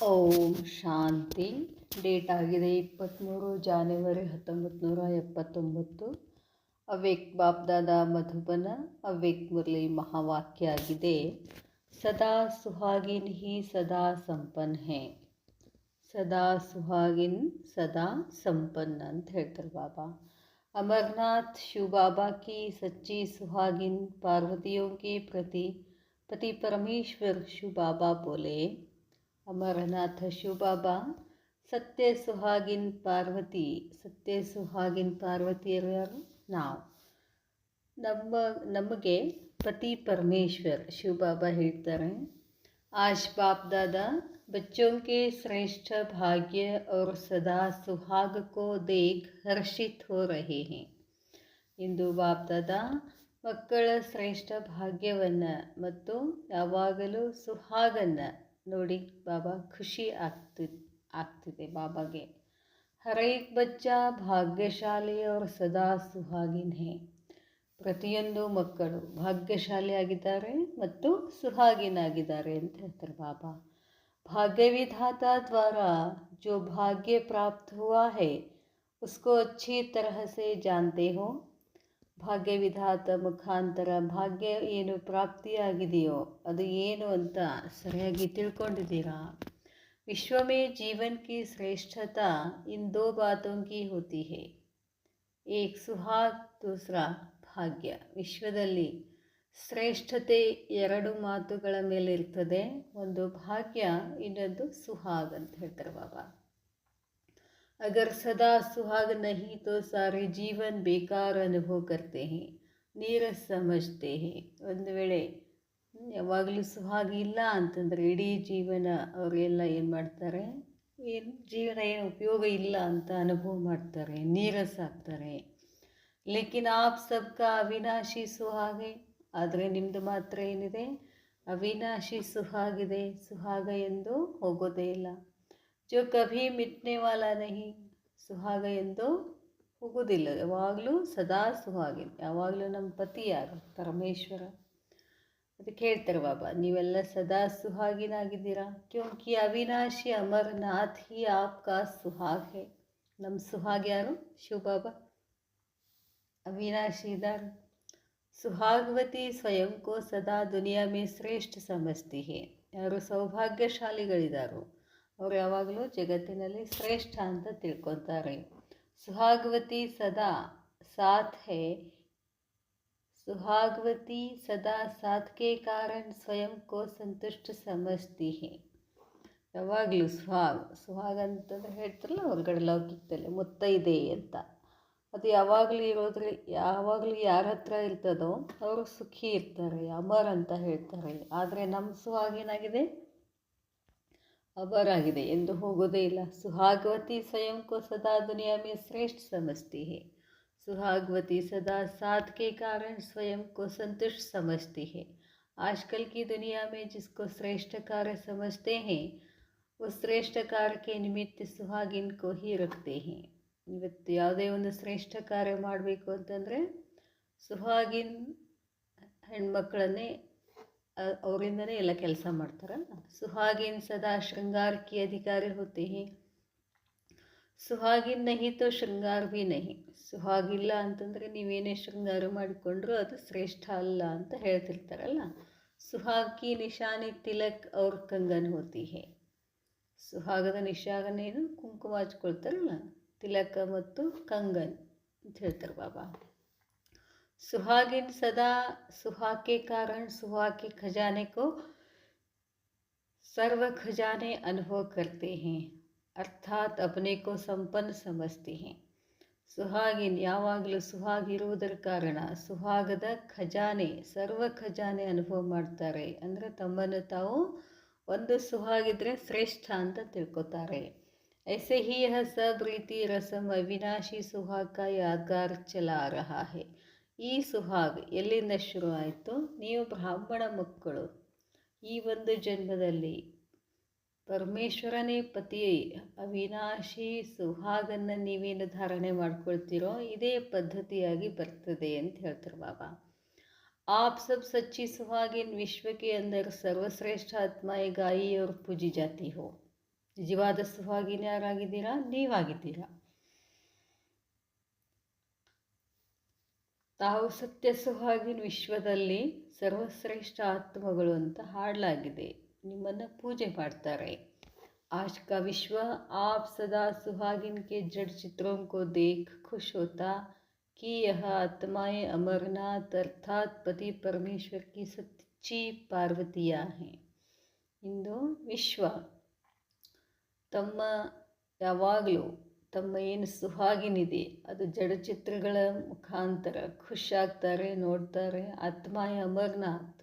ಓಂ ಶಾಂತಿ. Date ಆಗಿದೆ 23 January 1979. ಅವ್ಯಕ್ತ ಬಾಪ್ದಾದ ಮಧುಬನ. ಅವ್ಯಕ್ತ ಮುರಳಿ ಮಹಾವಾಕ್ಯ ಆಗಿದೆ, ಸದಾ ಸುಹಾಗಿನ್ ಹಿ ಸದಾ ಸಂಪನ್ನ ಹೇ. ಸದಾ ಸುಹಾಗಿನ್ ಸದಾ ಸಂಪನ್ನ ಅಂತ ಹೇಳ್ತಾರೆ ಬಾಬಾ. अमरनाथ शिव बाबा की सच्ची सुहागिन पार्वतियों के प्रति पति परमेश्वर शिव बाबा बोले, अमरनाथ शिव बाबा सत्य सुहागिन पार्वತಿಯರು ಯಾರು? ನಾವು. ನಮಗೆ ಪತಿ ಪರಮೇಶ್ವರ್ ಶಿವ ಬಾಬಾ ಹೇಳ್ತಾರೆ, आज बाप दादा बच्चों के श्रेष्ठ भाग्य और सदा सुहाग को देख हर्षित हो रहे हैं. ಇಂದು ಬಾಪ್ ದಾದಾ ಮಕ್ಕಳ ಶ್ರೇಷ್ಠ ಭಾಗ್ಯವನ್ನು ಮತ್ತು ಯಾವಾಗಲೂ ಸುಹಾಗನ್ನು ನೋಡಿ ಬಾಬಾ ಖುಷಿ ಆಗ್ತಿದೆ ಬಾಬಾಗೆ. ಹರ್ ಏಕ್ ಬಚ್ಚಾ ಭಾಗ್ಯಶಾಲಿ और ಸದಾ ಸುಹಾಗಿನ್ ಹೇ. ಪ್ರತಿಯೊಂದು ಮಕ್ಕಳು ಭಾಗ್ಯಶಾಲಿಯಾಗಿದ್ದಾರೆ ಮತ್ತು ಸುಹಾಗಿನಾಗಿದ್ದಾರೆ ಅಂತ ಹೇಳ್ತಾರೆ ಬಾಬಾ. भाग्य विधाता द्वारा जो भाग्य प्राप्त हुआ है उसको अच्छी तरह से जानते हो. ಭಾಗ್ಯ ವಿಧಾತ ಮುಖಾಂತರ ಭಾಗ್ಯ ಏನು ಪ್ರಾಪ್ತಿಯಾಗಿದೆಯೋ ಅದು ಏನು ಅಂತ ಸರಿಯಾಗಿ ತಿಳ್ಕೊಂಡಿದ್ದೀರಾ. विश्व में जीवन की श्रेष्ठता इन दो बातों की होती है, एक सुहाग दूसरा ಭಾಗ್ಯ. ವಿಶ್ವದಲ್ಲಿ ಶ್ರೇಷ್ಠತೆ ಎರಡು ಮಾತುಗಳ ಮೇಲೆ ಇರ್ತದೆ, ಒಂದು ಭಾಗ್ಯ, ಇನ್ನೊಂದು ಸುಹಾಗ್ ಅಂತ ಹೇಳ್ತಾರೆ ಬಾಬಾ. अगर सदा सुहाग नहीं तो सारे जीवन बेकार अनुभव करते हैं, ನೀರಸ್ ಸಮಜ್ತೆ ಹೇ. ಒಂದು ವೇಳೆ ಯಾವಾಗಲೂ ಸುಹಾಗ ಇಲ್ಲ ಅಂತಂದರೆ ಇಡೀ ಜೀವನ ಅವರೆಲ್ಲ ಏನು ಮಾಡ್ತಾರೆ, ಜೀವನ ಏನು ಉಪಯೋಗ ಇಲ್ಲ ಅಂತ ಅನುಭವ ಮಾಡ್ತಾರೆ, ನೀರಸ್ ಆಗ್ತಾರೆ. ಲೇಕಿನ್ ಆಪ್ ಸಬ್ಕಾ ಅವಿನಾಶಿ ಸುಹಾಗೆ. ಆದರೆ ನಿಮ್ಮದು ಮಾತ್ರ ಏನಿದೆ, ಅವಿನಾಶಿ ಸುಹಾಗಿದೆ, ಸುಹಾಗ ಎಂದು ಹೋಗೋದೇ ಇಲ್ಲ. ಜೋ ಕಭಿ ಮಿಟ್ನೆ ವಾಲ ನಹಿ, ಸುಹಾಗ ಎಂದು ಹೋಗೋದಿಲ್ಲ, ಯಾವಾಗಲೂ ಸದಾ ಸುಹಾಗಿನ್. ಯಾವಾಗಲೂ ನಮ್ಮ ಪತಿ ಯಾರು? ಪರಮೇಶ್ವರ. ಅದಕ್ಕೆ ಹೇಳ್ತಾರೆ ಬಾಬಾ, ನೀವೆಲ್ಲ ಸದಾ ಸುಹಾಗಿನಾಗಿದ್ದೀರಾ. ಕ್ಯೋಂಕಿ ಅವಿನಾಶಿ ಅಮರನಾಥ್ ಹಿ ಆಪ್ಕಾ ಸುಹಾಗ್ ಹೇ. ನಮ್ಮ ಸುಹಾಗ್ ಯಾರು? ಶಿವ ಬಾಬಾ ಅವಿನಾಶಿ ಇದ್ದಾರೆ. ಸುಹಾಗವತಿ ಸ್ವಯಂ ಕೋ ಸದಾ ದುನಿಯಾ ಮೇ ಶ್ರೇಷ್ಠ ಸಮಜ್ತಿ ಹೇ. ಯಾರು ಸೌಭಾಗ್ಯಶಾಲಿಗಳಿದ್ದಾರೋ ಅವರು ಯಾವಾಗಲೂ ಜಗತ್ತಿನಲ್ಲಿ ಶ್ರೇಷ್ಠ ಅಂತ ತಿಳ್ಕೊತಾರೆ. ಸುಹಾಗವತಿ ಸದಾ ಸಾಥ್ ಹೇ. ಸುಹಾಗವತಿ ಸದಾ ಸಾಥ್ ಕೆ ಕಾರಣ ಸ್ವಯಂ ಕೋ ಸಂತುಷ್ಟ ಸಮಜ್ತಿ ಹೇ. ಯಾವಾಗಲೂ ಸುಹಾಗ್ ಅಂತಂದ್ರೆ ಹೇಳ್ತಾರಲ್ಲ ಹೊರಗಡೆ ಲೌಕಿಕದಲ್ಲಿ ಮುತ್ತೈದೆ ಅಂತ, ಅದು ಯಾವಾಗಲೂ ಇರೋದ್ರೆ, ಯಾವಾಗಲೂ ಯಾರ ಹತ್ರ ಇರ್ತದೋ ಅವರು ಸುಖಿ ಇರ್ತಾರೆ, ಅಮರ್ ಅಂತ ಹೇಳ್ತಾರೆ. ಆದರೆ ನಮ್ಮ ಸುಹಾಗೇನಾಗಿದೆ? ಅಮರ್ ಆಗಿದೆ, ಎಂದು ಹೋಗೋದೇ ಇಲ್ಲ. ಸುಹಾಗವತಿ ಸ್ವಯಂ ಕೋ ಸದಾ ದುನಿಯಾ ಮೇ ಶ್ರೇಷ್ಠ ಸಮಜ್ತಿ ಹೇ. सुहागवती सदा साथ के कारण स्वयं को संतुष्ट समझती है. आजकल की दुनिया में जिसको श्रेष्ठ कार्य समझते हैं वो श्रेष्ठ कार्य के निमित्त सुहागिन को ही रखते हैं. ಇವತ್ತು ಯಾವುದೇ ಒಂದು ಶ್ರೇಷ್ಠ ಕಾರ್ಯ ಮಾಡಬೇಕು ಅಂತಂದರೆ ಸುಹಾಗಿನ್ ಹೆಣ್ಮಕ್ಳನ್ನೇ, ಅವರಿಂದನೇ ಎಲ್ಲ ಕೆಲಸ ಮಾಡ್ತಾರಲ್ಲ. ಸುಹಾಗಿನ್ ಸದಾ ಶೃಂಗಾರ ಕಿ ಅಧಿಕಾರಿ ಹೋತೆ ಹೇ. ಸುಹಾಗಿನ್ ನಹಿ ತೋ ಶೃಂಗಾರ ಭಿ ನಹಿ. ಸುಹಾಗಿಲ್ಲ ಅಂತಂದರೆ ನೀವೇನೇ ಶೃಂಗಾರ ಮಾಡಿಕೊಂಡ್ರೂ ಅದು ಶ್ರೇಷ್ಠ ಅಲ್ಲ ಅಂತ ಹೇಳ್ತಿರ್ತಾರಲ್ಲ. ಸುಹಾಗ್ ಕಿ ನಿಶಾನಿ ತಿಲಕ್ ಅವ್ರ ಕಂಗನ್ ಹೋತಿ ಹೇ. ಸುಹಾಗದ ನಿಶಾಗನೇನು ಕುಂಕುಮ ಹಚ್ಕೊಳ್ತಾರಲ್ಲ, ತಿಲಕ ಮತ್ತು ಕಂಗನ್ ಅಂತ ಹೇಳ್ತಾರೆ ಬಾಬಾ. सुहागिन सदा सुहाग के कारण सुहाग के खजाने को सर्व खजाने अनुभव करते हैं, अर्थात अपने को संपन्न समझते हैं. ಸುಹಾಗಿನ್ ಯಾವಾಗಲೂ ಸುಹಾಗಿರುವುದರ ಕಾರಣ ಸುಹಾಗದ ಖಜಾನೆ, ಸರ್ವ ಖಜಾನೆ ಅನುಭವ ಮಾಡ್ತಾರೆ. ಅಂದರೆ ತಮ್ಮನ್ನು ತಾವು ಒಂದು ಸುಹಾಗಿದ್ರೆ ಶ್ರೇಷ್ಠ ಅಂತ ತಿಳ್ಕೊತಾರೆ. ऐसे ही यह सब रीति रसम अविनाशी सुहाग का यादगार चला रहा है. ಈ ಸುಹಾಗ್ ಎಲ್ಲಿಂದ ಶುರು ಆಯಿತು? ನೀವು ಬ್ರಾಹ್ಮಣ ಮಕ್ಕಳು, ಈ ಒಂದು ಜನ್ಮದಲ್ಲಿ ಪರಮೇಶ್ವರನೇ ಪತಿ ಅವಿನಾಶಿ ಸುಹಾಗನ್ನು ನೀವೇನು ಧಾರಣೆ ಮಾಡ್ಕೊಳ್ತೀರೋ ಇದೇ ಪದ್ಧತಿಯಾಗಿ ಬರ್ತದೆ ಅಂತ ಹೇಳ್ತಾರೆ ಬಾಬಾ. आप सब सच्ची सुहागिन विश्व के अंदर सर्वश्रेष्ठ आत्माएं गाई और पूजी जाती हो. ನಿಜವಾದ ಸುಹಾಗಿನ ಯಾರಾಗಿದ್ದೀರಾ? ನೀವಾಗಿದ್ದೀರಾ. ತಾವು ಸತ್ಯ ಸುಹಾಗಿನ ವಿಶ್ವದಲ್ಲಿ ಸರ್ವಶ್ರೇಷ್ಠ ಆತ್ಮಗಳು ಅಂತ ಹಾಡಲಾಗಿದೆ. ನಿಮ್ಮನ್ನು ಪೂಜೆ ಮಾಡ್ತಾರೆ. आज का विश्व आप सदा सुहागिन के जड़ चित्रों को देख खुश होता कि यह आत्माएं अमरनाथ अर्थात पति परमेश्वर की सच्ची पार्वतियाँ हैं. ಇಂದು ವಿಶ್ವ ತಮ್ಮ ಯಾವಾಗಲೂ ತಮ್ಮ ಏನು ಸುಹಾಗಿನಿದೆ ಅದು ಜಡಚಿತ್ರಗಳ ಮುಖಾಂತರ ಖುಷಿಯಾಗ್ತಾರೆ, ನೋಡ್ತಾರೆ. ಆತ್ಮಾಯ ಅಮರನಾಥ್,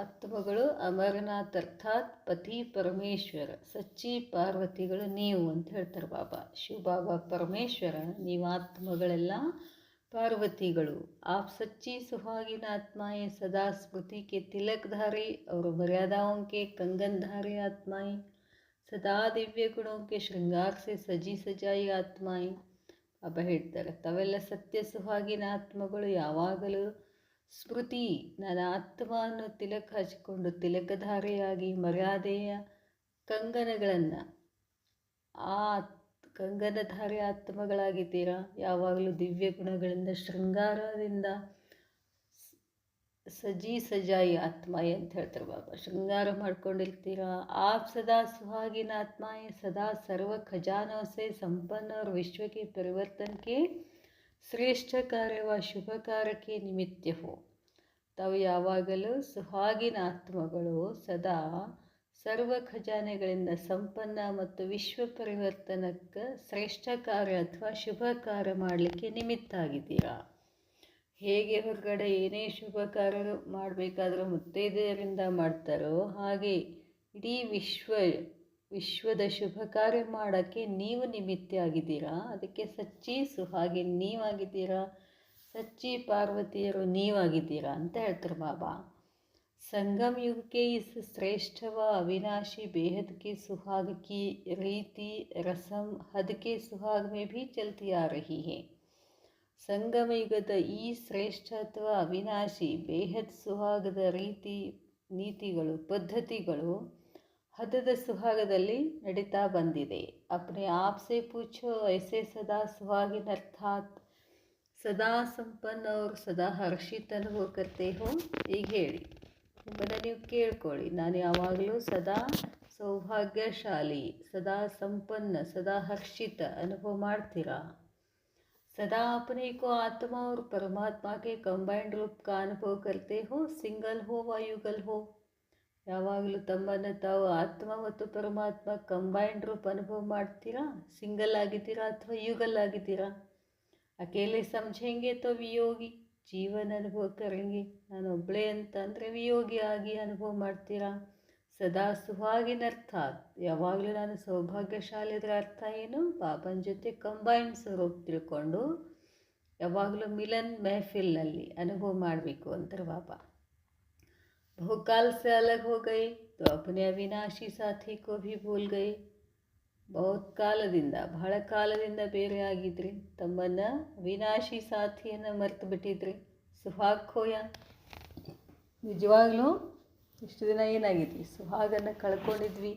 ಆತ್ಮಗಳು ಅಮರನಾಥ್ ಅರ್ಥಾತ್ ಪತಿ ಪರಮೇಶ್ವರ, ಸಚ್ಚಿ ಪಾರ್ವತಿಗಳು ನೀವು ಅಂತ ಹೇಳ್ತಾರೆ ಬಾಬಾ. ಶಿವಬಾಬಾ ಪರಮೇಶ್ವರ, ನೀವು ಆತ್ಮಗಳೆಲ್ಲ पार्वतीगळु. आप सच्ची सुहागिन आत्माएं, सदा स्मृति के तिलकधारी और मर्यादाओं के कंगनधारी आत्माएं, सदा दिव्य गुणों के श्रृंगार से सजी सजाई आत्माएं. ಬಾಬಾ ಹೇಳ್ತಾರೆ, ತಾವೆಲ್ಲ ಸತ್ಯ ಸುಹಾಗಿನ ಆತ್ಮಗಳು ಯಾವಾಗಲೂ ಸ್ಮೃತಿ, ನನ್ನ ಆತ್ಮವನ್ನು ತಿಲಕ ಹಚ್ಚಿಕೊಂಡು ತಿಲಕಧಾರೆಯಾಗಿ ಮರ್ಯಾದೆಯ ಕಂಗನಗಳನ್ನು, ಆ ಕಂಗನಧಾರಿ ಆತ್ಮಗಳಾಗಿದ್ದೀರಾ. ಯಾವಾಗಲೂ ದಿವ್ಯ ಗುಣಗಳಿಂದ ಶೃಂಗಾರದಿಂದ ಸಜಿ ಸಜಾಯಿ ಆತ್ಮಾಯಿ ಅಂತ ಹೇಳ್ತಾರೆ ಬಾಬಾ. ಶೃಂಗಾರ ಮಾಡ್ಕೊಂಡಿರ್ತೀರಾ. आप सदा सुहागिन आत्माएं, सदा सर्व खजानों से संपन्न और विश्व के परिवर्तन के श्रेष्ठ कार्य व शुभ कार्य के निमित्त हो. ತಾವು ಯಾವಾಗಲೂ ಸುಹಾಗಿನ ಆತ್ಮಗಳು, ಸದಾ ಸರ್ವ ಖಜಾನೆಗಳಿಂದ ಸಂಪನ್ನ ಮತ್ತು ವಿಶ್ವ ಪರಿವರ್ತನಕ್ಕೆ ಶ್ರೇಷ್ಠ ಕಾರ್ಯ ಅಥವಾ ಶುಭ ಕಾರ್ಯ ಮಾಡಲಿಕ್ಕೆ ನಿಮಿತ್ತ ಆಗಿದ್ದೀರಾ. ಹೇಗೆ ಹೊರಗಡೆ ಏನೇ ಶುಭ ಕಾರ್ಯ ಮಾಡಬೇಕಾದ್ರೂ ಮುತ್ತೈದೆಯರಿಂದ ಮಾಡ್ತಾರೋ ಹಾಗೆ ಇಡೀ ವಿಶ್ವದ ಶುಭ ಕಾರ್ಯ ಮಾಡೋಕ್ಕೆ ನೀವು ನಿಮಿತ್ತ ಆಗಿದ್ದೀರಾ. ಅದಕ್ಕೆ ಸಚ್ಚಿ ಸುಹಾಗಿ ನೀವಾಗಿದ್ದೀರಾ, ಸಚ್ಚಿ ಪಾರ್ವತಿಯರು ನೀವಾಗಿದ್ದೀರಾ ಅಂತ ಹೇಳ್ತಾರೆ ಬಾಬಾ. संगम युग के इस श्रेष्ठ व अविनाशी बेहद के सुहाग की रीति रसम हद के सुहाग में भी चलती आ रही है. संगम युगದ ಈ ಶ್ರೇಷ್ಠ ಅಥವಾ ಅವಿನಾಶಿ ಬೇಹದ್ ಸುಹಾಗದ ರೀತಿ ನೀತಿಗಳು ಪದ್ಧತಿಗಳು ಹದದ ಸುಹಾಗದಲ್ಲಿ ನಡೀತಾ ಬಂದಿದೆ. अपने आप से पूछो, ऐसे सदा सुहागिन अर्थात सदा संपन्न और सदा हर्षित अनुभव करते हो. ಈಗ ಹೇಳಿ, ನಿಮ್ಮನ್ನು ನೀವು ಕೇಳ್ಕೊಳ್ಳಿ, ನಾನು ಯಾವಾಗಲೂ ಸದಾ ಸೌಭಾಗ್ಯಶಾಲಿ, ಸದಾ ಸಂಪನ್ನ, ಸದಾ ಹರ್ಷಿತ ಅನುಭವ ಮಾಡ್ತೀರಾ. सदा अपने को आत्मा और परमात्मा के कंबाइंड रूप का अनुभव करते हो, सिंगल हो व युगल हो. ಯಾವಾಗಲೂ ತಮ್ಮನ್ನು ತಾವು ಆತ್ಮ ಮತ್ತು ಪರಮಾತ್ಮ ಕಂಬೈಂಡ್ ರೂಪ್ ಅನುಭವ ಮಾಡ್ತೀರಾ, ಸಿಂಗಲ್ ಆಗಿದ್ದೀರಾ ಅಥವಾ ಯುಗಲ್ ಆಗಿದ್ದೀರಾ. ಅಕೇಲೆ ಸಮझेंगे तो वियोगी ಜೀವನ ಅನುಭವ ಕರೆಂಗೆ. ನಾನು ಒಬ್ಬಳೇ ಅಂತ ಅಂದರೆ ವಿಯೋಗಿಯಾಗಿ ಅನುಭವ ಮಾಡ್ತೀರಾ. ಸದಾ ಸುಹಾಗಿನ ಅರ್ಥಾತ್ ಯಾವಾಗಲೂ ನಾನು ಸೌಭಾಗ್ಯಶಾಲಿ. ಅದರ ಅರ್ಥ ಏನು? ಬಾಬನ ಜೊತೆ ಕಂಬೈನ್ ಸ್ವರೂಪ ತಿಳ್ಕೊಂಡು ಯಾವಾಗಲೂ ಮಿಲನ್ ಮೆಹಫಿಲ್ನಲ್ಲಿ ಅನುಭವ ಮಾಡಬೇಕು ಅಂತಾರೆ ಬಾಬಾ. ಬಹುಕಾಲ से अलग हो गए तो अपने अविनाशी साथी को भी भूल गए. ಬಹಳ ಕಾಲದಿಂದ ಬೇರೆ ಆಗಿದ್ರಿ, ತಮ್ಮನ್ನು ಅವಿನಾಶಿ ಸಾಥಿಯನ್ನು ಮರೆತು ಬಿಟ್ಟಿದ್ರಿ. ಸುಹಾಗ್ ಖೋಯ, ನಿಜವಾಗ್ಲೂ ಇಷ್ಟು ದಿನ ಏನಾಗಿದ್ವಿ, ಸುಹಾಗನ್ನು ಕಳ್ಕೊಂಡಿದ್ವಿ.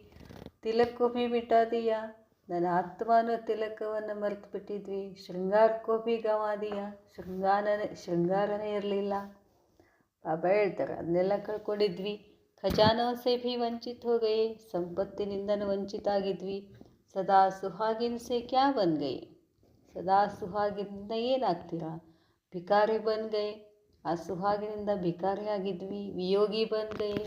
ತಿಲಕ್ಕೋ ಭೀ ಮಿಟಾದಿಯ, ನನ್ನ ಆತ್ಮನ ತಿಲಕವನ್ನು ಮರೆತು ಬಿಟ್ಟಿದ್ವಿ. ಶೃಂಗಾರಕ್ಕೋ ಭೀ ಗವಾದಿಯ, ಶೃಂಗಾರನೇ ಇರಲಿಲ್ಲ. ಬಾಬಾ ಹೇಳ್ತಾರೆ, ಅದನ್ನೆಲ್ಲ ಕಳ್ಕೊಂಡಿದ್ವಿ. ಖಜಾನೋ ಸೇ ಭೀ ವಂಚಿತ್ ಹೋ ಗಯೆ, ಸಂಪತ್ತಿನಿಂದನೂ ವಂಚಿತ ಆಗಿದ್ವಿ. ಸದಾ ಸುಹಾಗಿನ್ ಸೇ ಕ್ಯಾ ಬನ್ ಗಯೆ, ಸದಾ ಸುಹಾಗಿನಿಂದ ಏನಾಗ್ತೀರಾ? ಭಿಕಾರಿ ಬನ್ ಗಯೆ, ಆ ಸುಹಾಗಿನಿಂದ ಭಿಕಾರಿ ಆಗಿದ್ವಿ. ವಿಯೋಗಿ ಬನ್ ಗಯೆ,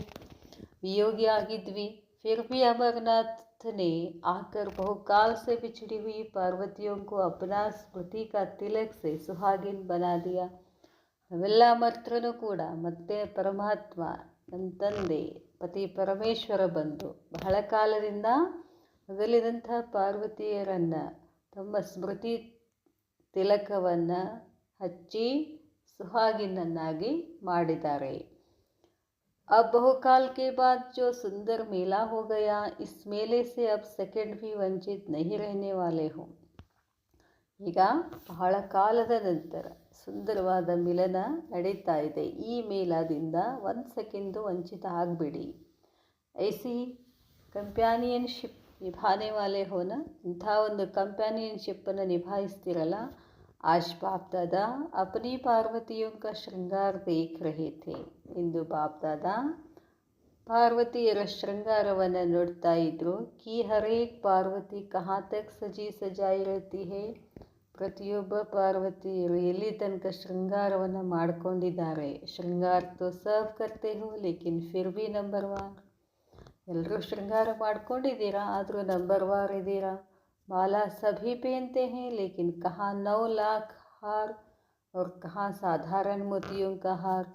ವಿಯೋಗಿ ಆಗಿದ್ವಿ. ಫಿರ್ ಭಿ ಅಮರನಾಥ ने आकर बहुकाल से बिछड़ी हुई पार्वतियों को अपना स्मृति का तिलक से सुहागिन बना दिया. ನಾವೆಲ್ಲ ಮರ್ತರೂ ಕೂಡ ಮತ್ತೆ ಪರಮಾತ್ಮ, ನನ್ನ ತಂದೆ ಪತಿ ಪರಮೇಶ್ವರ ಬಂದು ಬಹಳ ಕಾಲದಿಂದ ಅಗಲಿದಂಥ ಪಾರ್ವತಿಯರನ್ನು ತಮ್ಮ ಸ್ಮೃತಿ ತಿಲಕವನ್ನು ಹಚ್ಚಿ ಸುಹಾಗಿನನ್ನಾಗಿ ಮಾಡಿದ್ದಾರೆ. अब बहुकाल के बाद जो सुंदर मेला हो गया, इस मेले से अब सेकंड भी वंचित नहीं रहने वाले हो. ಈಗ ಬಹಳ ಕಾಲದ ನಂತರ ಸುಂದರವಾದ ಮಿಲನ ನಡೀತಾ ಇದೆ. ಈ ಮೇಳದಿಂದ ಒಂದು ಸೆಕೆಂಡು ವಂಚಿತ ಆಗಬೇಡಿ. ಐಸಿ ಕಂಪ್ಯಾನಿಯನ್ಶಿಪ್ ನಿಭಾನೆ ವಾಲೆ ಹೋನ ಇಂಥ ಒಂದು ಕಂಪ್ಯಾನಿಯनशिपನ್ನು ನಿಭಾಯಿಸ್ತಿರಲ್ಲ. आज बाप दादा अपनी पार्वतियों का श्रृंगार देख रहे थे. ಇಂದು ಬಾಪ್ ದಾದಾ ಪಾರ್ವತಿಯರ ಶೃಂಗಾರವನ್ನು ನೋಡ್ತಾ ಇದ್ರು. ಕಿ ಹರೇಕ್ ಪಾರ್ವತಿ ಕहाँ तक सजी सजाई रहती है. ಪ್ರತಿಯೊಬ್ಬ ಪಾರ್ವತಿಯರು ಎಲ್ಲಿ ತನಕ ಶೃಂಗಾರವನ್ನು ಮಾಡ್ಕೊಂಡಿದ್ದಾರೆ. ಶೃಂಗಾರ ತೋ ಸಬ್ ಕರ್ತೆ ಹೋ ಲೇಕಿನ್ ಫಿರ್ ಭಿ ನಂಬರ್ ವಾರ್. ಎಲ್ಲರೂ ಶೃಂಗಾರ ಮಾಡ್ಕೊಂಡಿದ್ದೀರಾ, ಆದರೂ ನಂಬರ್ ವಾರ್ ಇದ್ದೀರಾ. माला सभी पहनते हैं लेकिन कहाँ 9 लाख हार और कहाँ साधारण मोतियों का हार.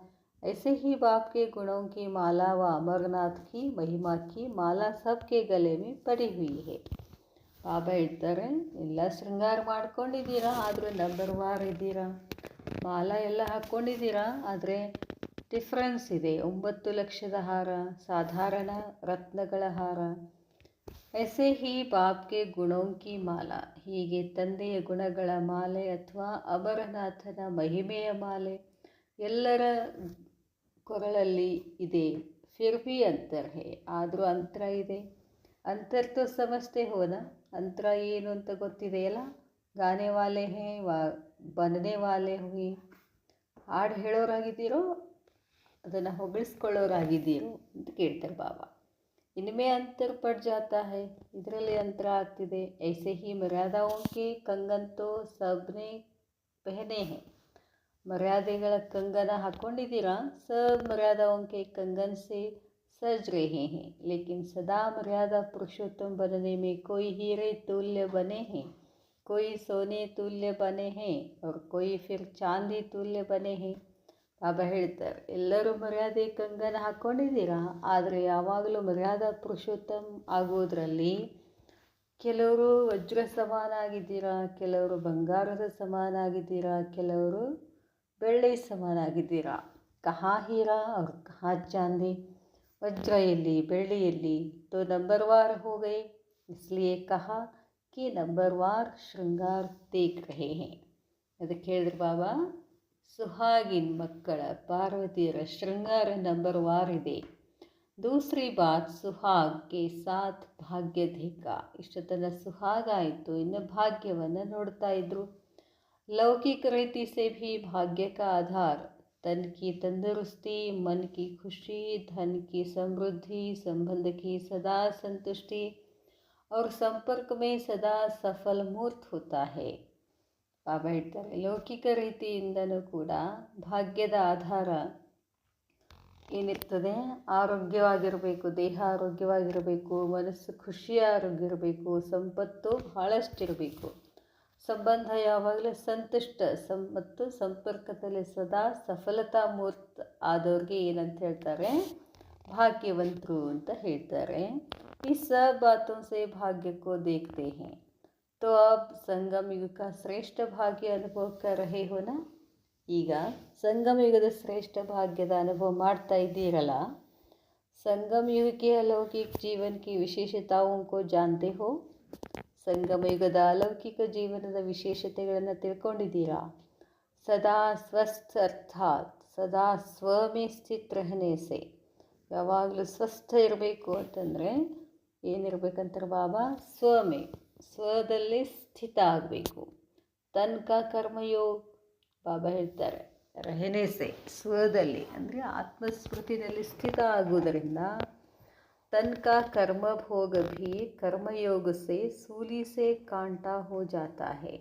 ऐसे ही बाप के गुणों की माला व अमरनाथ की महिमा की माला सबके गले में पड़ी हुई है. ಬಾಬಾ ಹೇಳ್ತಾರೆ, ಎಲ್ಲ ಶೃಂಗಾರ ಮಾಡ್ಕೊಂಡಿದ್ದೀರಾ, ಆದರೂ ನಂಬರ್ ವಾರ್ ಇದ್ದೀರಾ. ಮಾಲ ಎಲ್ಲ ಹಾಕ್ಕೊಂಡಿದ್ದೀರಾ, ಆದರೆ ಡಿಫ್ರೆನ್ಸ್ ಇದೆ. 9 ಲಕ್ಷದ ಹಾರ, ಸಾಧಾರಣ ರತ್ನಗಳ ಹಾರ. ऐसे ही बाप के गुणों की माला. ಹೀಗೆ ತಂದೆಯ ಗುಣಗಳ ಮಾಲೆ ಅಥವಾ ಅಮರನಾಥನ ಮಹಿಮೆಯ ಮಾಲೆ ಎಲ್ಲರ ಕೊರಳಲ್ಲಿ ಇದೆ. ಫಿರ್ ಭಿ ಅಂತರ್ ಹೇ, ಆದರೂ ಅಂತರ ಇದೆ. ಅಂತರ್ ತೋ ಸಮಜ್ತೆ ಹೋನ, ಅಂತರ ಏನು ಅಂತ ಗೊತ್ತಿದೆಯಲ್ಲ. ಗಾನೆ ವಾಲೆ ಹೇ ಬನನೆ ವಾಲೆ ಹುಯಿ. ಹಾಡು ಹೇಳೋರಾಗಿದ್ದೀರೋ ಅದನ್ನು ಹೊಗಳಿಸ್ಕೊಳ್ಳೋರಾಗಿದ್ದೀರೋ ಅಂತ ಕೇಳ್ತಾರೆ ಬಾಬಾ. इनमें अंतर पड़ जाता है, ಇದರಲ್ಲಿ ಅಂತರ ಆಗ್ತಿದೆ. ऐसे ही मर्यादाओं के कंगन तो सबने पहने हैं. ಮರ್ಯಾದೆಗಳ ಕಂಗನ ಹಾಕ್ಕೊಂಡಿದ್ದೀರಾ. सब मर्यादाओं के कंगन से सज रहे हैं लेकिन सदा मर्यादा पुरुषोत्तम बनने में कोई हीरे तुल्य बने हैं, कोई सोने तुल्य बने हैं और कोई फिर चांदी तुल्य बने हैं. ಬಾಬಾ ಹೇಳ್ತಾರೆ, ಎಲ್ಲರೂ ಮರ್ಯಾದೆ ಕಂಗನ ಹಾಕ್ಕೊಂಡಿದ್ದೀರಾ, ಆದರೆ ಯಾವಾಗಲೂ ಮರ್ಯಾದಾ ಪುರುಷೋತ್ತಮ್ ಆಗೋದ್ರಲ್ಲಿ ಕೆಲವರು ವಜ್ರ ಸಮಾನಾಗಿದ್ದೀರಾ, ಕೆಲವರು ಬಂಗಾರದ ಸಮಾನಾಗಿದ್ದೀರಾ, ಕೆಲವರು ಬೆಳ್ಳಿ ಸಮಾನಾಗಿದ್ದೀರಾ. ಕಹಾ ಹೀರಾ ಅವ್ರ ಕಹಾ ಚಾಂದಿ. ವಜ್ರ ಎಲ್ಲಿ, ಬೆಳ್ಳಿಯಲ್ಲಿ ತೋ ನಂಬರ್ ವಾರ್ ಹೋ ಗಯೆ. ಇಸ್ಲಿಯೇ ಕಹಾ ಕಿ ನಂಬರ್ ವಾರ್ ಶೃಂಗಾರ್ ದೇಖ್ ರಹೆ ಹೇ. ಅದಕ್ಕೆ ಹೇಳಿದ್ರು ಬಾಬಾ, ಸುಹಾಗಿನ್ ಮಕ್ಕಳ ಪಾರ್ವತಿಯರ ಶೃಂಗಾರ ನಂಬರ್ ವಾರ್ ಇದೆ. ದೂಸರಿ ಬಾತ್ ಸುಹಾಗ್ ಕೆ ಸಾಥ್ ಭಾಗ್ಯ ದೇಖ. ಇಷ್ಟೊತ್ತನ ಸುಹಾಗ ಆಯಿತು, ಇನ್ನು ಭಾಗ್ಯವನ್ನು ನೋಡ್ತಾ ಇದ್ರು. ಲೌಕಿಕ ರೀತಿ ಸೆ ಭಿ ಭಾಗ್ಯ ಕಾ ಆಧಾರ ತನ್ ಕಿ ತಂದರುಸ್ತಿ, ಮನ್ ಕಿ ಖುಷಿ, ಧನ್ ಕಿ ಸಮೃದ್ಧಿ, ಸಂಬಂಧ ಕಿ ಸದಾ ಸಂತುಷ್ಟಿ और संपर्क में सदा सफल मूर्त होता है. ಬಾಬಾ ಹೇಳ್ತಾರೆ, ಲೌಕಿಕ ರೀತಿಯಿಂದನೂ ಕೂಡ ಭಾಗ್ಯದ ಆಧಾರ ಏನಿರ್ತದೆ, ಆರೋಗ್ಯವಾಗಿರಬೇಕು, ದೇಹ ಆರೋಗ್ಯವಾಗಿರಬೇಕು, ಮನಸ್ಸು ಖುಷಿಯಾಗಿರಬೇಕು, ಸಂಪತ್ತು ಬಹಳಷ್ಟಿರಬೇಕು, ಸಂಬಂಧ ಯಾವಾಗಲೂ ಸಂತುಷ್ಟ ಮತ್ತು ಸಂಪರ್ಕದಲ್ಲಿ ಸದಾ ಸಫಲತಾ ಮೂರ್ತ ಆದವ್ರಿಗೆ ಏನಂತ ಹೇಳ್ತಾರೆ, ಭಾಗ್ಯವಂತರು ಅಂತ ಹೇಳ್ತಾರೆ. ಈ सब बातों से भाग्य को देखते हैं तो अब संगम युग का श्रेष्ठ भाग्य अनुभव कर रहे हो ना. ಈಗ ಸಂಗಮ ಯುಗದ ಶ್ರೇಷ್ಠ ಭಾಗ್ಯದ ಅನುಭವ ಮಾಡ್ತಾ ಇದ್ದೀರಲ್ಲ. संगम युग के अलौकिक जीवन की विशेषताओं को जानते हो. ಸಂಗಮ ಯುಗದ ಅಲೌಕಿಕ ಜೀವನದ ವಿಶೇಷತೆಗಳನ್ನು ತಿಳ್ಕೊಂಡಿದ್ದೀರಾ. ಸದಾ ಸ್ವಸ್ಥ ಅರ್ಥಾತ್ ಸದಾ ಸ್ವಮೇ ಸ್ಥಿತ್ ರಹನೆ ಸೆ. ಯಾವಾಗಲೂ ಸ್ವಸ್ಥ ಇರಬೇಕು ಅಂತಂದರೆ ಏನಿರಬೇಕಂತಾರೆ ಬಾಬಾ, ಸ್ವಮೇ, ಸ್ವದಲ್ಲಿ ಸ್ಥಿತ ಆಗಬೇಕು. ತನ್ಕ ಕರ್ಮಯೋಗ ಬಾಬಾ ಹೇಳ್ತಾರೆ, ರಹನೆಸೆ ಸ್ವದಲ್ಲಿ ಅಂದರೆ ಆತ್ಮಸ್ಮೃತಿನಲ್ಲಿ ಸ್ಥಿತ ಆಗುವುದರಿಂದ ತನ್ಕ ಕರ್ಮಭೋಗ ಭೀ ಕರ್ಮಯೋಗ ಸೆ ಸೂಲಿ ಸೆ ಕಾಂಟಾ ಹೋ ಜಾತಾ ಹೇ.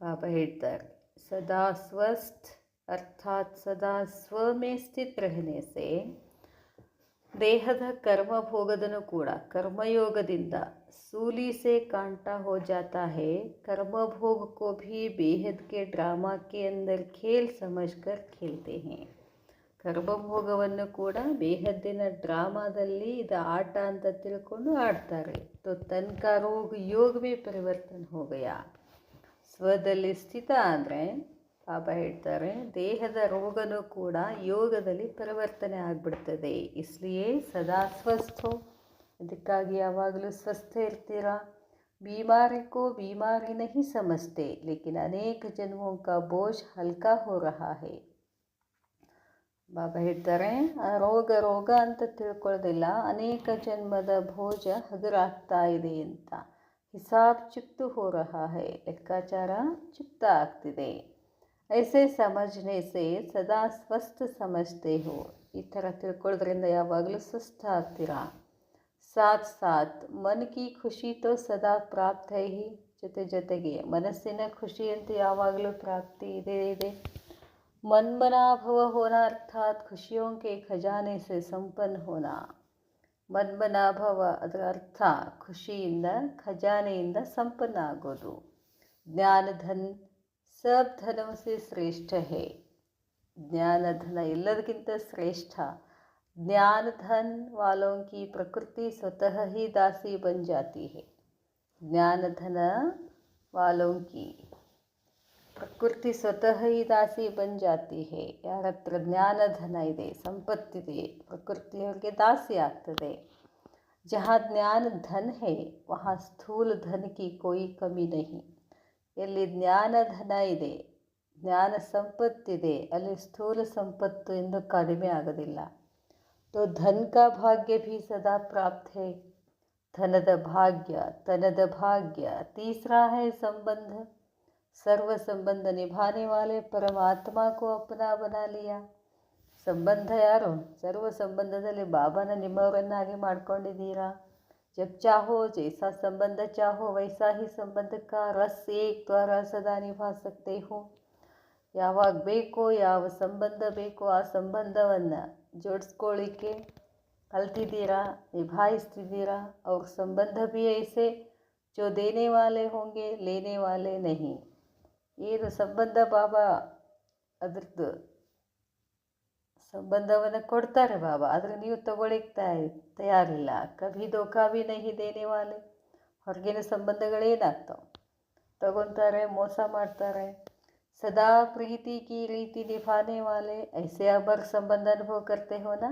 ಬಾಬಾ ಹೇಳ್ತಾರೆ, ಸದಾ ಸ್ವಸ್ಥ ಅರ್ಥಾತ್ ಸದಾ ಸ್ವಮೇ ಸ್ಥಿತ ರಹನೆಸೆ ದೇಹದ ಕರ್ಮಭೋಗದನು ಕೂಡ ಕರ್ಮಯೋಗದಿಂದ सूली से कांटा हो जाता है. कर्मभोग को भी बेहद के ड्रामा के अंदर खेल समझकर खेलते हैं. ಕರ್ಮಭೋಗವನ್ನು ಕೂಡ ಬೇಹದ್ದಿನ ಡ್ರಾಮಾದಲ್ಲಿ ಇದು ಆಟ ಅಂತ ತಿಳ್ಕೊಂಡು ಆಡ್ತಾರೆ. ತೋ ತನ್ಕ ರೋಗ ಯೋಗ ಮೇ ಪರಿವರ್ತನೆ ಹೋಗಯ. ಸ್ವದಲ್ಲಿ ಸ್ಥಿತ ಅಂದರೆ ಬಾಬಾ ಹೇಳ್ತಾರೆ, ದೇಹದ ರೋಗನೂ ಕೂಡ ಯೋಗದಲ್ಲಿ ಪರಿವರ್ತನೆ ಆಗಿಬಿಡ್ತದೆ. ಇಸ್ಲಿಯೇ ಸದಾ ಸ್ವಸ್ಥೋ, ಅದಕ್ಕಾಗಿ ಯಾವಾಗಲೂ ಸ್ವಸ್ಥ ಇರ್ತೀರಾ. बीमारी को बीमारी नहीं समझते लेकिन अनेक जन्मों का बोझ हल्का हो रहा है. ಬಾಬಾ ಹೇಳ್ತಾರೆ, ರೋಗ ಅಂತ ತಿಳ್ಕೊಳ್ಳೋದಿಲ್ಲ, ಅನೇಕ ಜನ್ಮದ ಭೋಜ ಹಗುರಾಗ್ತಾ ಇದೆ ಅಂತ. ಹಿಸಾಬ್ ಚುಕ್ತು ಹೋ ರಹಾ ಹೈ, ಲೆಕ್ಕಾಚಾರ ಚುಕ್ತ ಆಗ್ತಿದೆ. ಐಸೆ ಸಮಜ್ನೆ ಸೆ ಸದಾ ಸ್ವಸ್ಥ ಸಮಜ್ತೆ ಹೋ, ಈ ಥರ ತಿಳ್ಕೊಳ್ಳೋದ್ರಿಂದ ಯಾವಾಗಲೂ ಸ್ವಸ್ಥ ಆಗ್ತೀರಾ. ಸಾಥ್ ಸಾಥ್ ಮನ್ ಕಿ ಖುಷಿ ತೋ ಸದಾ ಪ್ರಾಪ್ತ ಹೈ ಹಿ, ಜೊತೆಗೆ ಮನಸ್ಸಿನ ಖುಷಿ ಅಂತ ಯಾವಾಗಲೂ ಪ್ರಾಪ್ತಿ ಇದೆ. ಮನ್ಮನಾ ಭವ ಹೋನಾ ಅರ್ಥಾತ್ ಖುಷಿಯೋं के ಖಜಾನೆ ಸೆ ಸಂಪನ್ನ ಹೋನಾ. ಮನ್ಮನಾ ಭವ ಅದರ ಅರ್ಥ ಖುಷಿಯಿಂದ, ಖಜಾನೆಯಿಂದ ಸಂಪನ್ನ ಆಗೋದು. ಜ್ಞಾನ ಧನ್ ಸಬ್ ಧನೋ ಸೆ ಶ್ರೇಷ್ಠ ಹೇ, ಜ್ಞಾನ ಧನ ಎಲ್ಲದಕ್ಕಿಂತ ಶ್ರೇಷ್ಠ. ಜ್ಞಾನ ಧನ್ ವಾಲೋं की प्रकृति स्वतः ही दासी बन जाती है. ಜ್ಞಾನ ಧನ ವಾಲೋं की ಪ್ರಕೃತಿ ಸ್ವತಃ ಈ ದಾಸಿ ಬನ್ ಜಾತಿ ಹೇ, ಯಾರ ಹತ್ರ ಜ್ಞಾನ ಧನ ಇದೆ, ಸಂಪತ್ತಿದೆ, ಪ್ರಕೃತಿಯವ್ರಿಗೆ ದಾಸಿ ಆಗ್ತದೆ. ಜಹಾ ಜ್ಞಾನ ಧನ್ ಹೇ ವಹಾ ಸ್ಥೂಲ ಧನ್ ಕಿ ಕೋಯಿ ಕಮಿ ನಹಿ. ಎಲ್ಲಿ ಜ್ಞಾನ ಧನ ಇದೆ, ಜ್ಞಾನ ಸಂಪತ್ತಿದೆ, ಅಲ್ಲಿ ಸ್ಥೂಲ ಸಂಪತ್ತು ಎಂದು ಕಡಿಮೆ ಆಗೋದಿಲ್ಲ. ತೋ ಧನ್ ಕಾ ಭಾಗ್ಯ ಭೀ ಸದಾ ಪ್ರಾಪ್ತ ಹೇ, ಧನದ ಭಾಗ್ಯ, ತನದ ಭಾಗ್ಯ. ತೀಸರಾ ಹೈ ಸಂಬಂಧ, सर्व संबंध निभाने वाले परमात्मा को अपना बना लिया. ಸಂಬಂಧ ಯಾರು? ಸರ್ವ ಸಂಬಂಧದಲ್ಲಿ ಬಾಬಾನ ನಿಮ್ಮವರನ್ನಾಗಿ ಮಾಡ್ಕೊಂಡಿದ್ದೀರಾ. ಜಬ್ ಚಾಹೋ ಜೈಸಾ ಸಂಬಂಧ ಚಾಹೋ ವೈಸಾ ಹಿ ಸಂಬಂಧ ಕಾ ರಸ್ ಏಕ್ ದ್ವಾರ ಸದಾ ನಿಭಾ ಸಕ್ತೆ ಹೋ. ಯಾವಾಗ ಬೇಕೋ, ಯಾವ ಸಂಬಂಧ ಬೇಕೋ ಆ ಸಂಬಂಧವನ್ನು ಜೋಡಿಸ್ಕೊಳ್ಳಿಕ್ಕೆ ಕಲ್ತಿದ್ದೀರಾ, ನಿಭಾಯಿಸ್ತಿದ್ದೀರಾ. ಅವ್ರ ಸಂಬಂಧ ಭೀ ಐಸೆ ಜೋ ದೇನೆ ವಾಲೆ ಹೋಂಗೆ ಲೇನೆ ವಾಲೆ ನಹಿ. ಏನು ಸಂಬಂಧ ಬಾಬಾ ಅದ್ರದ್ದು ಸಂಬಂಧವನ್ನು ಕೊಡ್ತಾರೆ ಬಾಬಾ, ಆದರೆ ನೀವು ತಗೊಳ್ಳಿಕ್ಕೆ ತಯಾರಿಲ್ಲ. ಕಭಿ ಧೋಕಾ ಭೀ ನಹಿ ದೇನೆ ವಾಲೆ. ಹೊರಗಿನ ಸಂಬಂಧಗಳೇನಾಗ್ತಾವೆ, ತಗೊತಾರೆ, ಮೋಸ ಮಾಡ್ತಾರೆ. ಸದಾ ಪ್ರೀತಿ ಕಿ ರೀತಿ ನಿಭಾನೆ ವಾಲೆ ಐಸೆ ಅಮರ್ ಸಂಬಂಧ ಅನುಭವ ಕರ್ತೆ ಹೋನ.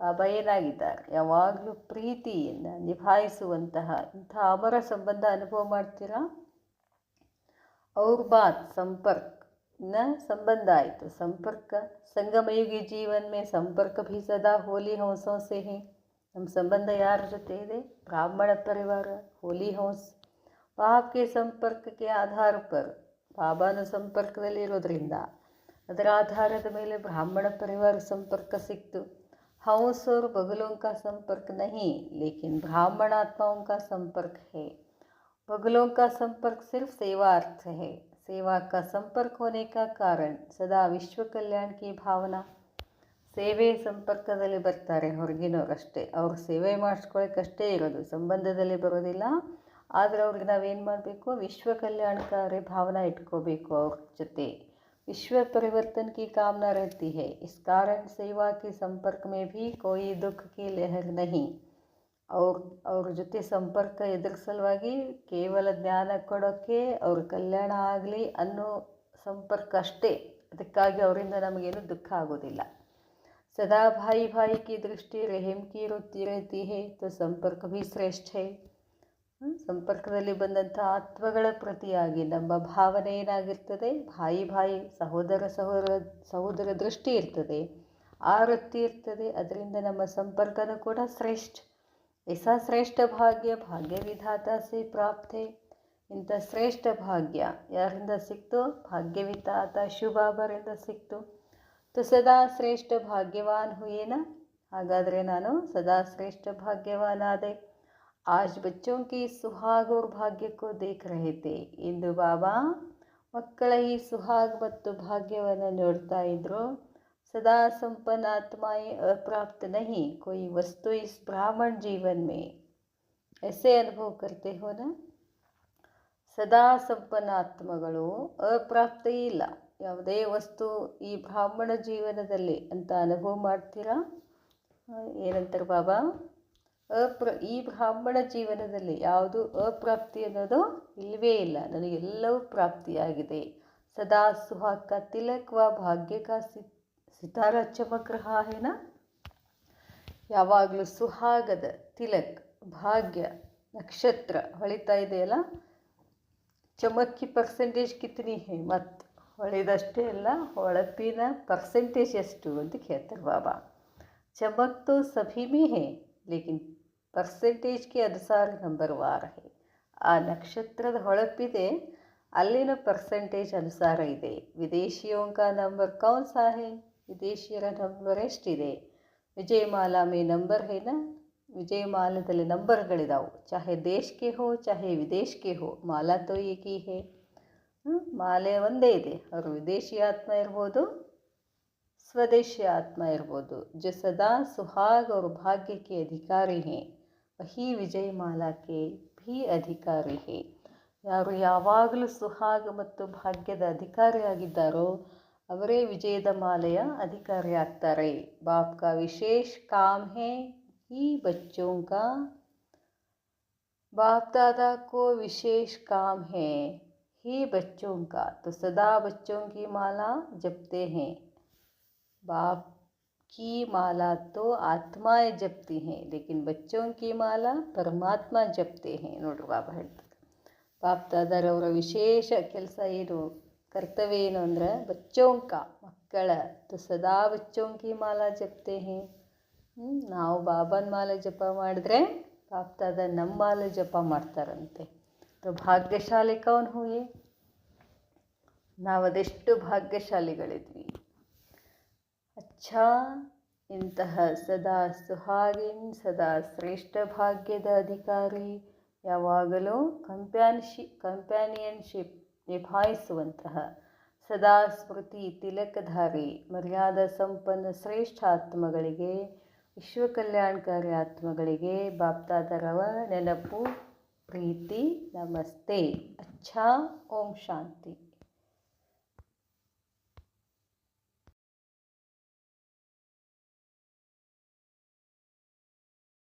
ಬಾಬಾ ಏನಾಗಿದ್ದಾರೆ, ಯಾವಾಗಲೂ ಪ್ರೀತಿಯಿಂದ ನಿಭಾಯಿಸುವಂತಹ ಇಂಥ ಅಮರ ಸಂಬಂಧ ಅನುಭವ ಮಾಡ್ತೀರಾ. ಅವ್ರ ಬಾತ್ ಸಂಪರ್ಕ ನ ಸಂಬಂಧ ಆಯಿತು, ಸಂಪರ್ಕ. ಸಂಗಮಯುಗಿ ಜೀವನ್ ಮೇ ಸಂಪರ್ಕ ಭೀ ಸದಾ ಹೋಲಿ ಹಂಸೋं से है. ನಮ್ಮ ಸಂಬಂಧ ಯಾರ ಜೊತೆ ಇದೆ? ಬ್ರಾಹ್ಮಣ ಪರಿವಾರ, ಹೋಲಿ ಹಂಸ್. ಬಾಪ್ಗೆ ಸಂಪರ್ಕಕ್ಕೆ ಆಧಾರ ಪರ್, ಬಾಬಾನ ಸಂಪರ್ಕದಲ್ಲಿ ಇರೋದ್ರಿಂದ ಅದರ ಆಧಾರದ ಮೇಲೆ ಬ್ರಾಹ್ಮಣ ಪರಿವಾರ ಸಂಪರ್ಕ ಸಿಕ್ತು. हंस और बगलों का संपर्क नहीं, लेकिन ब्राह्मण आत्माओं का संपर्क है. बगलों का संपर्क सिर्फ सेवा अर्थ है. सेवा का संपर्क होने का कारण सदा विश्व कल्याण की भावना. ಸೇವೆ ಸಂಪರ್ಕದಲ್ಲಿ ಬರ್ತಾರೆ ಹೊರಗಿನವರಷ್ಟೇ, ಅವ್ರು ಸೇವೆ ಮಾಡಿಸ್ಕೊಳ್ಳೋಕ್ಕಷ್ಟೇ ಇರೋದು, ಸಂಬಂಧದಲ್ಲಿ ಬರೋದಿಲ್ಲ. ಆದರೆ ಅವ್ರಿಗೆ ನಾವೇನು ಮಾಡಬೇಕು? ವಿಶ್ವ ಕಲ್ಯಾಣಕಾರಿ ಭಾವನೆ ಇಟ್ಕೋಬೇಕು ಅವ್ರ ಜೊತೆ. विश्व परिवर्तन की कामना रहती है. इस कारण सेवा के संपर्क में भी कोई दुख की लहर नहीं. ಅವ್ರ ಜೊತೆ ಸಂಪರ್ಕ ಎದುರ ಸಲುವಾಗಿ ಕೇವಲ ಜ್ಞಾನ ಕೊಡೋಕ್ಕೆ, ಅವ್ರ ಕಲ್ಯಾಣ ಆಗಲಿ ಅನ್ನೋ ಸಂಪರ್ಕ ಅಷ್ಟೇ. ಅದಕ್ಕಾಗಿ ಅವರಿಂದ ನಮಗೇನು ದುಃಖ ಆಗೋದಿಲ್ಲ. ಸದಾ ಭಾಯಿ ಭಾಯಿ ಕಿ ದೃಷ್ಟಿ ರೆಹಮ್ ಕಿ ವೃತ್ತಿ रहती है, तो ಸಂಪರ್ಕ ಭೀ ಶ್ರೇಷ್ಠ है. ಸಂಪರ್ಕದಲ್ಲಿ ಬಂದಂಥ ಆತ್ಮಗಳ ಪ್ರತಿಯಾಗಿ ನಮ್ಮ ಭಾವನೆ ಏನಾಗಿರ್ತದೆ? ಭಾಯಿ ಸಹೋದರ ದೃಷ್ಟಿ ಇರ್ತದೆ, ಆ ವೃತ್ತಿ ಇರ್ತದೆ. ಅದರಿಂದ ನಮ್ಮ ಸಂಪರ್ಕನೂ ಕೂಡ ಶ್ರೇಷ್ಠ. ऐसा ಶ್ರೇಷ್ಠ ಭಾಗ್ಯ ವಿಧಾತ ಸೇ ಪ್ರಾಪ್ತೆ. ಇಂಥ ಶ್ರೇಷ್ಠ ಭಾಗ್ಯ ಯಾರಿಂದ ಸಿಕ್ತು? ಭಾಗ್ಯವಿಧಾತ ಶಿವಬಾಬರಿಂದ ಸಿಕ್ತು. तो ಸದಾ ಶ್ರೇಷ್ಠ ಭಾಗ್ಯವಾನ್ ಹುಯೇನ, ಹಾಗಾದರೆ ನಾನು ಸದಾ ಶ್ರೇಷ್ಠ ಭಾಗ್ಯವಾನಾದೆ. आज बच्चों की सुहाग और भाग्य को देख रहे थे. ಇಂದು ಬಾಬಾ ಮಕ್ಕಳ ಈ ಸುಹಾಗ್ ಮತ್ತು ಭಾಗ್ಯವನ್ನು ನೋಡ್ತಾ ಇದ್ರು. सदा संपन्न आत्माएं अप्राप्त नहीं, कोई वस्तु इस ब्राह्मण जीवन में ऐसे अनुभव करते हो ना. ಸದಾ ಸಂಪನ್ನ ಆತ್ಮಗಳು ಅಪ್ರಾಪ್ತ ಇಲ್ಲ, ಯಾವುದೇ ವಸ್ತು ಈ ಬ್ರಾಹ್ಮಣ ಜೀವನದಲ್ಲಿ ಅಂತ ಅನುಭವ ಮಾಡ್ತೀರಾ. ಏನಂತಾರೆ ಬಾಬಾ? ಈ ಬ್ರಾಹ್ಮಣ ಜೀವನದಲ್ಲಿ ಯಾವುದು ಅಪ್ರಾಪ್ತಿ ಅನ್ನೋದು ಇಲ್ಲವೇ ಇಲ್ಲ, ನನಗೆಲ್ಲವೂ ಪ್ರಾಪ್ತಿಯಾಗಿದೆ. ಸದಾ ಸುಹಾಗ್ ಕಾ ತಿಲಕ್ ವ ಭಾಗ್ಯ ಕಾ ಸಿತಾರ ಚಮಕ್ ರಹಾ ಹೈ ನಾ. ಯಾವಾಗಲೂ ಸುಹಾಗದ ತಿಲಕ್, ಭಾಗ್ಯ ನಕ್ಷತ್ರ ಹೊಳಿತಾ ಇದೆಯಲ್ಲ. ಚಮಕ್ ಕಿ ಪರ್ಸೆಂಟೇಜ್ ಕಿತನಿ ಹೈ? ಮತ್ತು ಹೊಳೆದಷ್ಟೇ ಅಲ್ಲ, ಹೊಳಪಿನ ಪರ್ಸೆಂಟೇಜ್ ಎಷ್ಟು ಅಂತ ಕೇಳ್ತಾರೆ ಬಾಬಾ. ಚಮಕ್ ತೋ ಸಭಿ ಮೇ ಹೇ, ಲೇಕಿನ್ ಪರ್ಸೆಂಟೇಜ್ ಕೆ ಅನುಸಾರ ನಂಬರ್ ವಾರ್ ಹೇ. ಆ ನಕ್ಷತ್ರದ ಹೊಳಪಿದೆ, ಅಲ್ಲಿನ ಪರ್ಸೆಂಟೇಜ್ ಅನುಸಾರ ಇದೆ. ವಿದೇಶಿಯೋಂ ಕಾ ನಂಬರ್ ಕೌನ್ ಸಾ ಹೇ, ವಿದೇಶಿಯರ ನಂಬರ್ ಎಷ್ಟಿದೆ. ವಿಜಯಮಾಲಾ ಮೇ ನಂಬರ್ ಹೇ ನಾ, ವಿಜಯಮಾಲದಲ್ಲಿ ನಂಬರ್ಗಳಿದಾವೆ. ಚಾಹೆ ದೇಶಕ್ಕೆ ಹೋ ಚಾಹೆ ವಿದೇಶಕ್ಕೆ ಹೋ, ಮಾಲಾ ತೋ ಏಕಿ ಹೇ. ಮಾಲೆ ಒಂದೇ ಇದೆ. ಅವರು ವಿದೇಶಿ ಆತ್ಮ ಇರ್ಬೋದು, ಸ್ವದೇಶಿ ಆತ್ಮ ಇರ್ಬೋದು. ಜೊ ಸದಾ ಸುಹಾಗ್ और ಭಾಗ್ಯ के अधिकारी हैं, वही ವಿಜಯ ಮಾಲಾ के भी ಅಧಿಕಾರಿ है. ಯಾರು ಯಾವಾಗಲೂ ಸುಹಾಗ್ ಮತ್ತು ಭಾಗ್ಯದ ಅಧಿಕಾರಿಯಾಗಿದ್ದಾರೋ ಅವರೇ ವಿಜಯದ ಮಾಲೆಯ ಅಧಿಕಾರಿ ಆಗ್ತಾರೆ. ಬಾಪ್ ಕಾ ವಿಶೇಷ ಕಾಮ್ ಹೇ ही बच्चों का, बाप दादा को विशेष काम है ही बच्चों का, तो सदा बच्चों की माला जपते हैं. बाप की माला तो आत्माएं जपती हैं, लेकिन बच्चों की माला परमात्मा जपते हैं. ನೋಡ್ರಿ ಬಾಬಾ ಹೇಳ್ತಾರೆ, ಬಾಪ್ ದಾದಾರವರ ವಿಶೇಷ ಕೆಲಸ ಏನು, ಕರ್ತವ್ಯ ಏನು ಅಂದ್ರೆ ಬಚ್ಚೋಂಕ ಮಕ್ಕಳ, तो सदा बच्चों की माला जपते हैं. ನಾವು ಬಾಬನ ಮಾಲೆ ಜಪ ಮಾಡಿದ್ರೆ ಬಾಪ್ ದಾದಾ ನಮ್ಮ ಮಾಲೆ ಜಪ ಮಾಡ್ತಾರಂತೆ. तो ಭಾಗ್ಯಶಾಲಿ ಕೌನ್ ಹುಯೆ, ನಾವದೆಷ್ಟು ಭಾಗ್ಯಶಾಲಿಗಳಿದ್ವಿ. ಅಚ್ಛಾ, ಇಂತಹ ಸದಾ ಸುಹಾಗಿನ್, ಸದಾ ಶ್ರೇಷ್ಠ ಭಾಗ್ಯದ ಅಧಿಕಾರಿ, ಯಾವಾಗಲೂ ಕಂಪ್ಯಾನಿಯನ್ಶಿಪ್ ನಿಭಾಯಿಸುವಂತಹ, ಸದಾ ಸ್ಮೃತಿ ತಿಲಕಧಾರಿ, ಮರ್ಯಾದಾ ಸಂಪನ್ನ ಶ್ರೇಷ್ಠ ಆತ್ಮಗಳಿಗೆ, ವಿಶ್ವ ಕಲ್ಯಾಣಕಾರಿ ಆತ್ಮಗಳಿಗೆ ಬಾಪ್ ದಾದಾರವ ನೆನಪು, ಪ್ರೀತಿ, ನಮಸ್ತೆ. ಅಚ್ಛಾ, ಓಂ ಶಾಂತಿ.